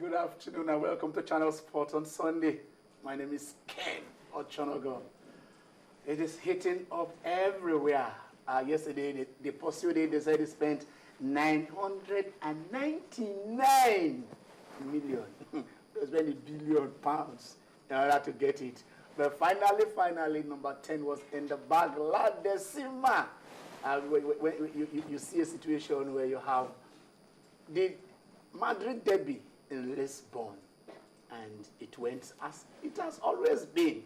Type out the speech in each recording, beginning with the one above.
good afternoon and welcome to Channel Sport on Sunday. My name is Ken Ochonogo. It is hitting up everywhere. Yesterday, the pursuit they said they spent 999 million. They spent £1 billion in order to get it. But finally, number 10 was in the bag. La Decima. When you see a situation where you have the Madrid derby in Lisbon, and it went as it has always been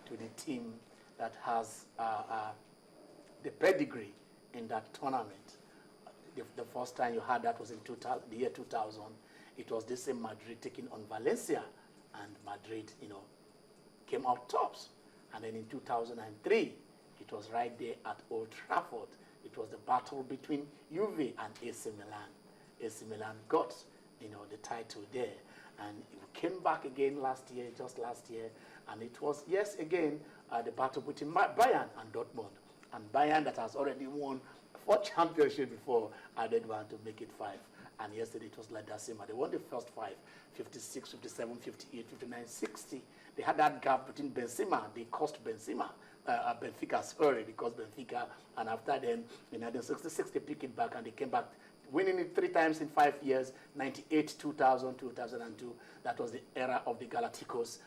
to the team that has the pedigree in that tournament. The first time you had that was in the year 2000. It was the same Madrid taking on Valencia, and Madrid, came out tops. And then in 2003, it was right there at Old Trafford. It was the battle between Juve and AC Milan. AC Milan got, the title there. And it came back again just last year. And it was, yes, again, the battle between Bayern and Dortmund. And Bayern, that has already won 4 championships before, added one to make it 5. And yesterday it was like that same. They won the first 5, 56, 57, 58, 59, 60. They had that gap between Benzema. They cost Benzema. Benfica, sorry, because Benfica. And after then, in 1966, they picked it back and they came back, winning it 3 times in 5 years, 98, 2000, 2002. That was the era of the Galacticos,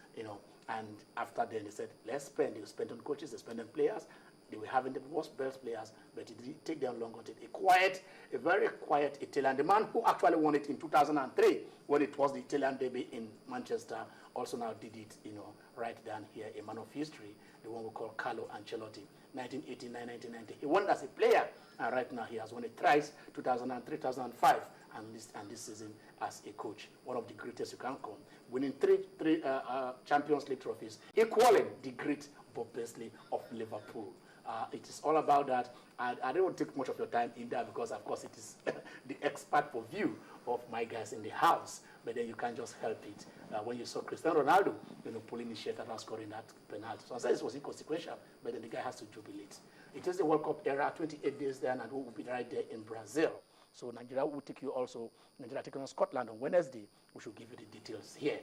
And after then, they said, let's spend. They spent on coaches, they spent on players. They were having the worst best players, but it didn't take them long until a very quiet Italian. The man who actually won it in 2003, when it was the Italian derby in Manchester, also now did it, right down here, a man of history, the one we call Carlo Ancelotti, 1989, 1990. He won as a player, and right now he has won it thrice, 2003, 2005, and this season as a coach, one of the greatest you can call, winning three Champions League trophies, equaling the great Bob Paisley of Liverpool. It is all about that. I don't want to take much of your time in there because, of course, it is the expert for view of my guys in the house. But then you can't just help it. When you saw Cristiano Ronaldo, pulling his shirt and scoring that penalty. So I said this was inconsequential, but then the guy has to jubilate. It is the World Cup era, 28 days then, and we will be right there in Brazil. So Nigeria will take you also. Nigeria taking on Scotland on Wednesday. We should give you the details here.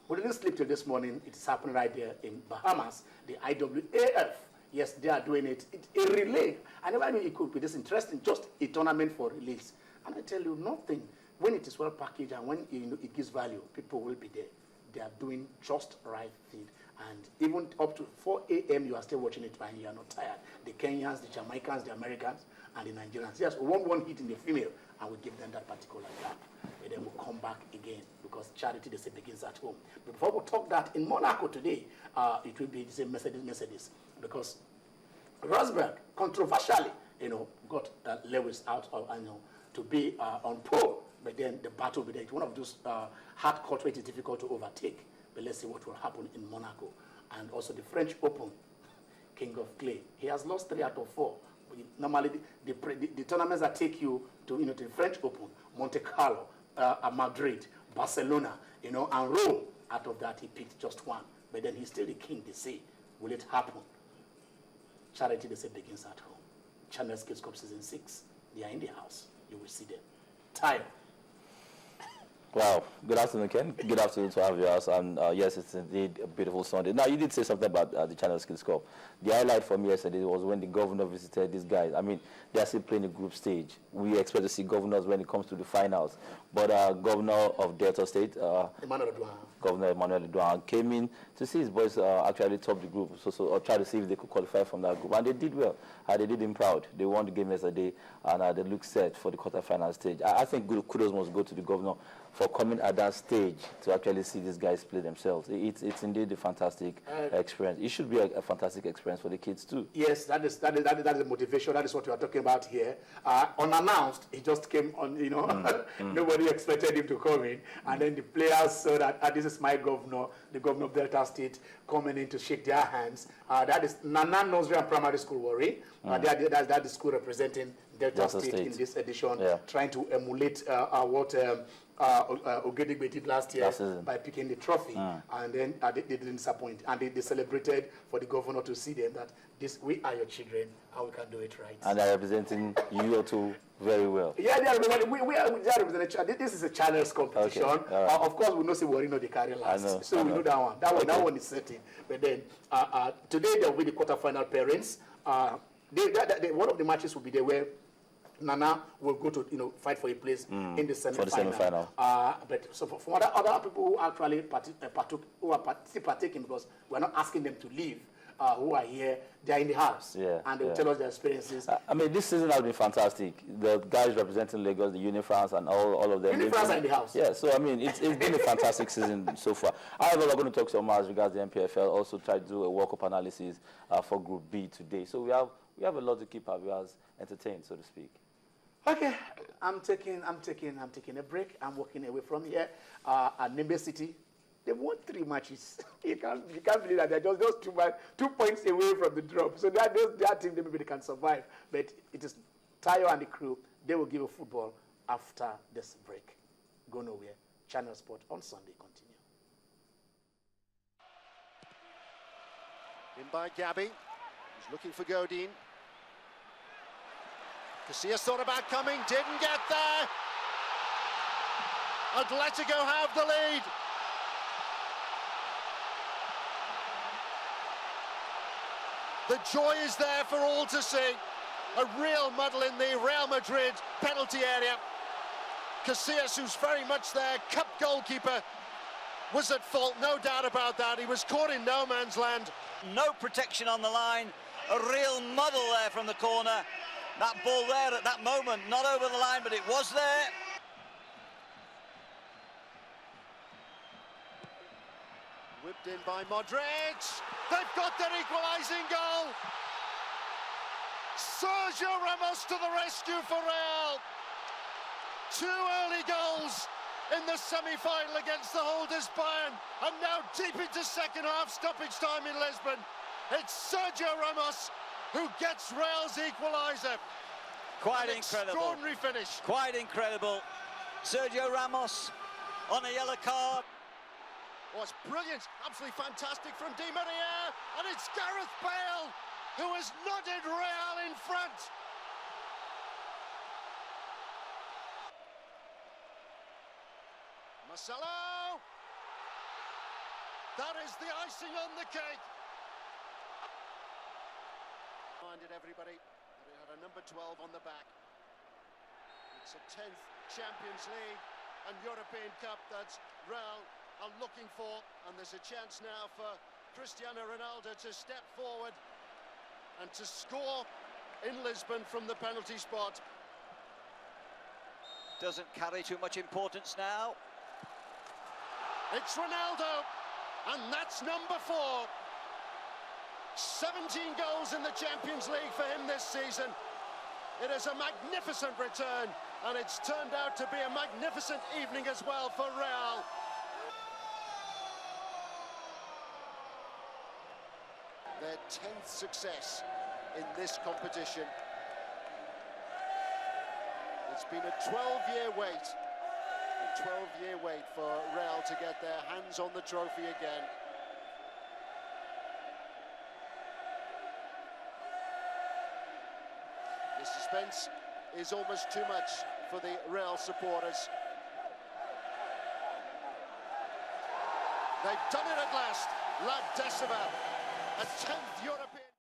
We didn't sleep till this morning. It is happening right there in Bahamas, the IWAF. Yes, they are doing it. It's a relay. I never knew it could be this interesting, just a tournament for relays. And I tell you nothing. When it is well packaged and when it gives value, people will be there. They are doing just right thing. And even up to 4 a.m., you are still watching it and you are not tired. The Kenyans, the Jamaicans, the Americans, and the Nigerians. Yes, we want one hit in the female, and we give them that particular gap. And then we'll come back again, because charity, they say, begins at home. But before we talk that, in Monaco today, it will be the same Mercedes, because Rosberg, controversially, got Lewis out of, to be on pole. But then the battle will be there. It's one of those hard court where it is difficult to overtake. But let's see what will happen in Monaco. And also the French Open, King of Clay. He has lost 3 out of 4. Normally, the tournaments that take you to, to the French Open, Monte Carlo, Madrid, Barcelona, and Rome. Out of that, he picked just 1. But then he's still the king, they say. Will it happen? Charity, they say, begins at home. Channel Skills Cup Season 6. They are in the house. You will see them. Time. Wow. Good afternoon, Ken. Good afternoon to our viewers. And yes, it's indeed a beautiful Sunday. Now, you did say something about the Channel Skills Cup. The highlight for me yesterday was when the governor visited these guys. I mean, they are still playing the group stage. We expect to see governors when it comes to the finals. But Governor of Delta State, Governor Emmanuel Edouan, came in to see his boys actually top the group, or try to see if they could qualify from that group. And they did well. They did him proud. They won the game yesterday, and they look set for the quarterfinal stage. I think kudos must go to the governor for coming at that stage to actually see these guys play themselves. It's indeed a fantastic experience. It should be a fantastic experience for the kids too. Yes, that is the motivation. That is what we are talking about here. Unannounced, he just came on. Nobody expected him to come in, and then the players saw that this is my governor, the governor of Delta State, coming in to shake their hands. That is Nana Nursery and Primary School, Warri. That is the school representing Delta State in this edition, trying to emulate what Ogedegbe did last year by picking the trophy, and then they didn't disappoint, and they celebrated for the governor to see them that we are your children and we can do it right. And they're representing you two very well. Yeah, they are representing. This is a channels competition. Okay. Of course, we know say we know they carry last, so we know that one. That one is certain. But then today there will be the quarterfinal parents. One of the matches will be there where Nana will go to fight for a place in the semi-final. But so for other people who actually partaking, because we're not asking them to leave, who are here, they're in the house, and they will tell us their experiences. I mean, this season has been fantastic. The guys representing Lagos, the Unifrance, and all of them. Unifrance are in the house. Yeah, so I mean, it's been a fantastic season so far. However, we're going to talk some more as regards the MPFL. Also, try to do a World Cup analysis for Group B today. So we have a lot to keep our viewers entertained, so to speak. Okay, I'm taking a break. I'm walking away from here. At Nimbe City, they won 3 matches. you can't believe that they're just 2 points away from the drop. So that team, maybe they can survive. But it is Tayo and the crew. They will give a football after this break. Go nowhere. Channel Sport on Sunday. Continue. In by Gabby. He's looking for Godin. Casillas thought about coming, didn't get there. Atletico have the lead. The joy is there for all to see. A real muddle in the Real Madrid penalty area. Casillas, who's very much their cup goalkeeper, was at fault, no doubt about that. He was caught in no man's land. No protection on the line. A real muddle there from the corner. That ball there at that moment, not over the line, but it was there. Whipped in by Modric. They've got their equalising goal. Sergio Ramos to the rescue for Real. 2 early goals in the semi-final against the holders Bayern, and now deep into second half stoppage time in Lisbon. It's Sergio Ramos who gets Real's equaliser. Quite incredible. Extraordinary finish. Quite incredible. Sergio Ramos on a yellow card. Oh, it's brilliant. Absolutely fantastic from Di Maria. And it's Gareth Bale who has nodded Real in front. Marcelo. That is the icing on the cake. Reminded everybody that it had a number 12 on the back. It's a 10th Champions League and European Cup that Real are looking for, and there's a chance now for Cristiano Ronaldo to step forward and to score in Lisbon from the penalty spot. Doesn't carry too much importance now. It's Ronaldo, and that's number 4. 17 goals in the Champions League for him this season. It is a magnificent return, and it's turned out to be a magnificent evening as well for Real. Their 10th success in this competition. It's been a 12-year wait. A 12-year wait for Real to get their hands on the trophy again. The suspense is almost too much for the Real supporters. They've done it at last. La Decima, a 10th European.